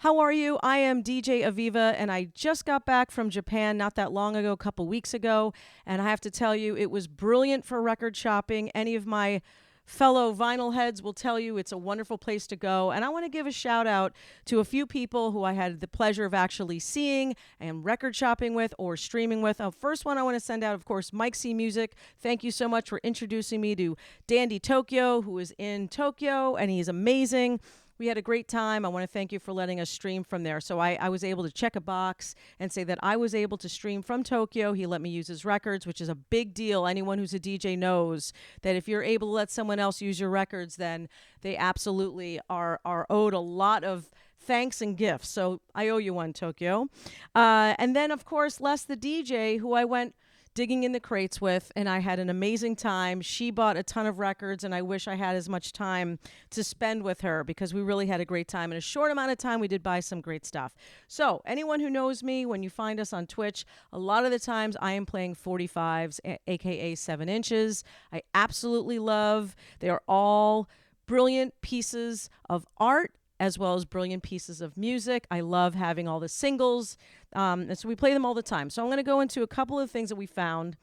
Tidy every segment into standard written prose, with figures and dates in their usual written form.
How are you? I am DJ Aviva, and I just got back from Japan not that long ago, a couple weeks ago. And I have to tell you, it was brilliant for record shopping. Any of my fellow vinyl heads will tell you it's a wonderful place to go. And I want to give a shout out to a few people who I had the pleasure of actually seeing and record shopping with or streaming with. First one I want to send out, of course, MikeCMusic. Thank you so much for introducing me to DandyTokyo, who is in Tokyo, and he's amazing. We had a great time. I want to thank you for letting us stream from there. So I was able to check a box and say that I was able to stream from Tokyo. He let me use his records, which is a big deal. Anyone who's a DJ knows that if you're able to let someone else use your records, then they absolutely are owed a lot of thanks and gifts. So I owe you one, Tokyo. And then, of course, LesTheDJ, who I went digging in the crates with, and I had an amazing time. She bought a ton of records, and I wish I had as much time to spend with her because we really had a great time. In a short amount of time, we did buy some great stuff. So anyone who knows me, when you find us on Twitch, a lot of the times I am playing 45s, aka 7 inches. I absolutely love. They are all brilliant pieces of art as well as brilliant pieces of music. I love having all the singles. And so we play them all the time. So I'm going to go into a couple of things that we found,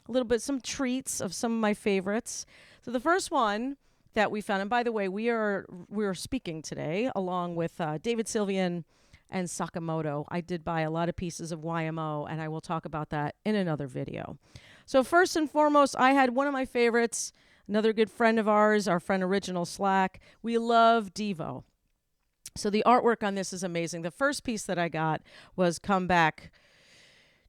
a little bit, some treats of some of my favorites. So the first one that we found, and by the way, we are speaking today along with David Sylvian and Sakamoto. I did buy a lot of pieces of YMO, and I will talk about that in another video. So first and foremost, I had one of my favorites, another good friend of ours, our friend Original Slack. We love Devo. So the artwork on this is amazing. The first piece that I got was Come Back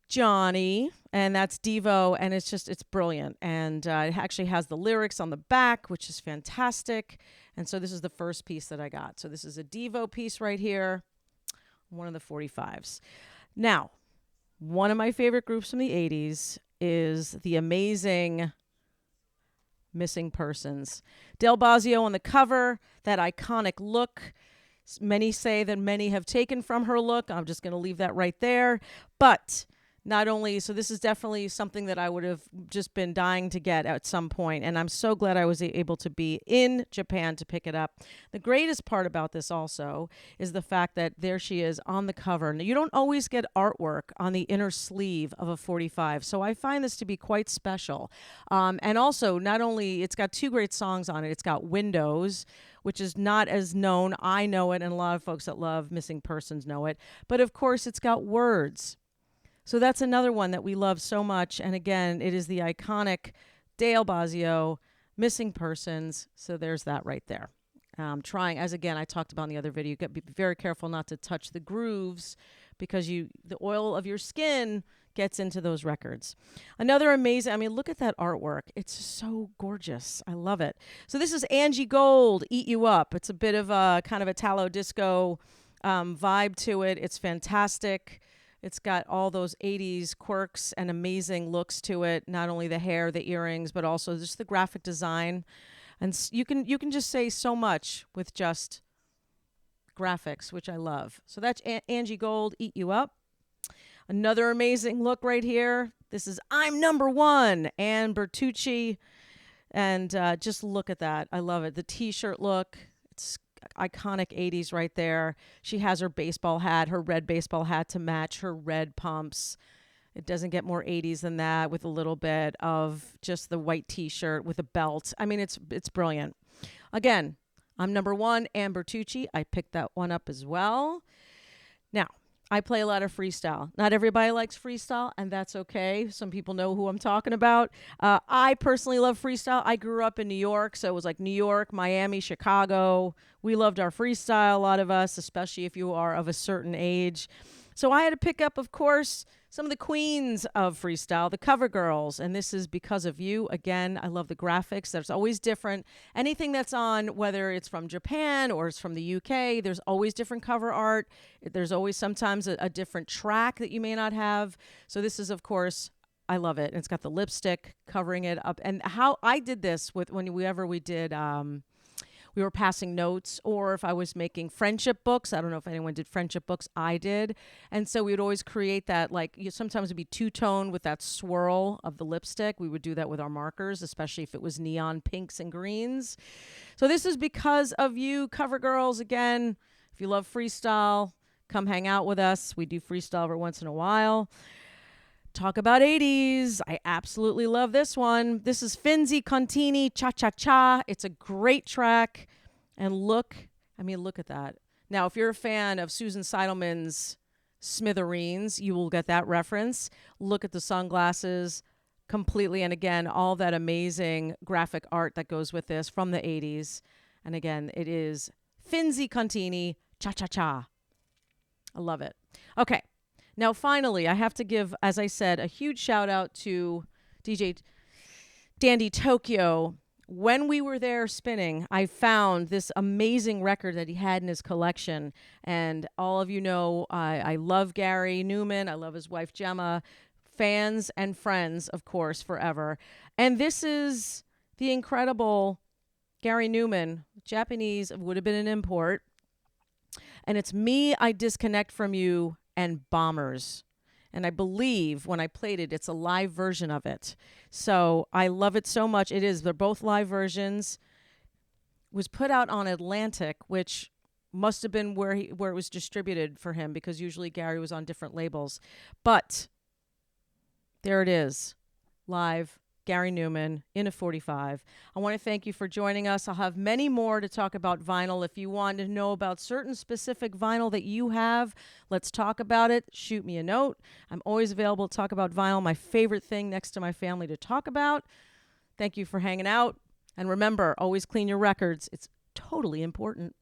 Johnny, and that's Devo, and it's brilliant. And it actually has the lyrics on the back, which is fantastic. And so this is the first piece that I got. So this is a Devo piece right here, one of the 45s. Now, one of my favorite groups from the 80s is the amazing Missing Persons. Del Bosio on the cover, that iconic look. Many say that many have taken from her look. I'm just going to leave that right there. But not only, so this is definitely something that I would have just been dying to get at some point. And I'm so glad I was able to be in Japan to pick it up. The greatest part about this also is the fact that there she is on the cover. Now, you don't always get artwork on the inner sleeve of a 45. So I find this to be quite special. And also, not only, it's got two great songs on it. It's got Windows, which is not as known. I know it, and a lot of folks that love Missing Persons know it. But of course, it's got Words. So that's another one that we love so much. And again, it is the iconic Dale Bosio, Missing Persons. So there's that right there. Trying, as again, I talked about in the other video, you got to be very careful not to touch the grooves because the oil of your skin gets into those records. Another amazing, I mean, look at that artwork. It's so gorgeous. I love it. So this is Angie Gold, Eat You Up. It's a bit of a kind of Italo disco vibe to it. It's fantastic. It's got all those 80s quirks and amazing looks to it. Not only the hair, the earrings, but also just the graphic design. And you can just say so much with just graphics, which I love. So that's Angie Gold, Eat You Up. Another amazing look right here. This is I'm Number One, Anne Bertucci. And just look at that. I love it. The T-shirt look. It's iconic 80s right there. She has her baseball hat, her red baseball hat to match her red pumps. It doesn't get more 80s than that, with a little bit of just the white T-shirt with a belt. I mean, it's brilliant. Again, I'm Number One, Anne Bertucci. I picked that one up as well. Now, I play a lot of freestyle. Not everybody likes freestyle, and that's okay. Some people know who I'm talking about. I personally love freestyle. I grew up in New York, so it was like New York, Miami, Chicago. We loved our freestyle, a lot of us, especially if you are of a certain age. So I had to pick up, of course, some of the queens of freestyle, the cover girls, and this is Because of You. Again, I love the graphics. There's always different. Anything that's on, whether it's from Japan or it's from the UK, there's always different cover art. There's always sometimes a different track that you may not have. So this is, of course, I love it. And it's got the lipstick covering it up. And how I did this with whenever we did... we were passing notes, or if I was making friendship books. I don't know if anyone did friendship books. I did. And so we would always create that, like, sometimes it'd be two-tone with that swirl of the lipstick. We would do that with our markers, especially if it was neon pinks and greens. So this is Because of You, cover girls. Again, if you love freestyle, Come hang out with us. We do freestyle every once in a while. Talk about 80s. I absolutely love this one. This is Finzi Contini, Cha Cha Cha. It's a great track. And look at that. Now, if you're a fan of Susan Seidelman's Smithereens, you will get that reference. Look at the sunglasses completely. And again, all that amazing graphic art that goes with this from the 80s. And again, it is Finzi Contini, Cha Cha Cha. I love it. Okay. Now, finally, I have to give, as I said, a huge shout out to DJDandyTokyo. When we were there spinning, I found this amazing record that he had in his collection. And all of you know, I love Gary Newman. I love his wife, Gemma. Fans and friends, of course, forever. And this is the incredible Gary Newman. Japanese, would have been an import. And it's Me, I Disconnect From You, and Bombers. And I believe when I played it, it's a live version of it. So I love it so much. It is. They're both live versions. It was put out on Atlantic, which must have been where it was distributed for him, because usually Gary was on different labels. But there it is. Live. Gary Newman in a 45. I want to thank you for joining us. I'll have many more to talk about vinyl. If you want to know about certain specific vinyl that you have, let's talk about it. Shoot me a note. I'm always available to talk about vinyl, my favorite thing next to my family to talk about. Thank you for hanging out. And remember, always clean your records. It's totally important.